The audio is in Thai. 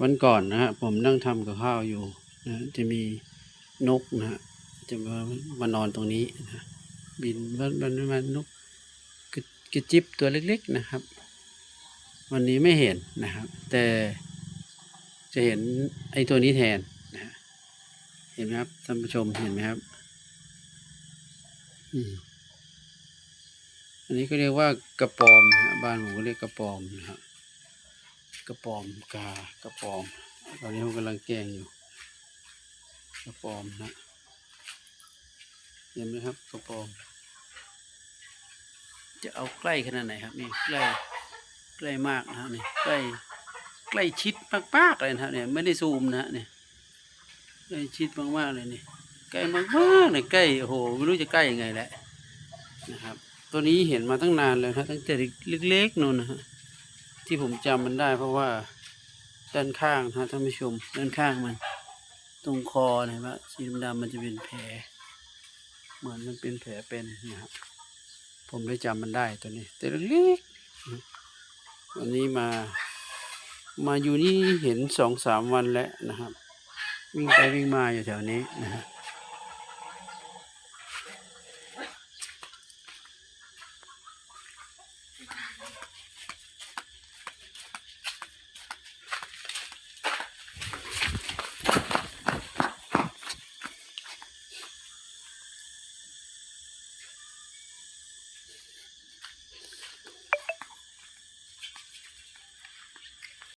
วันก่อนนะฮะผมนั่งทำกับข้าวอยู่นะจะมีนกนะฮะจะมานอนตรงนี้นะบินมันนกกระจิบตัวเล็กๆนะครับวันนี้ไม่เห็นนะครับแต่จะเห็นไอ้ตัวนี้แทนนะฮะเห็นไหมครับท่านผู้ชมเห็นไหมครับอันนี้ก็เรียกว่ากระปอมนะบ้านผมก็เรียกกระปอมนะครับกระปอมกระปอมตอนนี้ผมกำลังแกงอยู่กระปอมนะเห็นไหมครับกระปอมจะเอาใกล้ขนาดไหนครับนี่ใกล้มากนะครับนี่ใกล้ชิดมากๆเลยนะครับเนี่ยไม่ได้ซูมนะฮะเนี่ยใกล้ชิดมากๆเลยนี่ใกล้มากๆเลยใกล้โอ้โหไม่รู้จะใกล้ยังไงแหละนะครับตัวนี้เห็นมาตั้งนานแล้วนะตั้งแต่เล็กๆนู่นนะฮะที่ผมจำมันได้เพราะว่าด้านข้างนะท่านผู้ชมด้านข้างมันตรงคอเนี่ยว่าสีดำๆมันจะเป็นแผลเหมือนมันเป็นแผลเป็นนะครับผมได้จำมันได้ตัวนี้แต่เล็กๆวันนี้มาอยู่นี่เห็น2-3 วันแล้วนะครับวิ่งไปวิ่งมาอยู่แถวนี้นะฮะ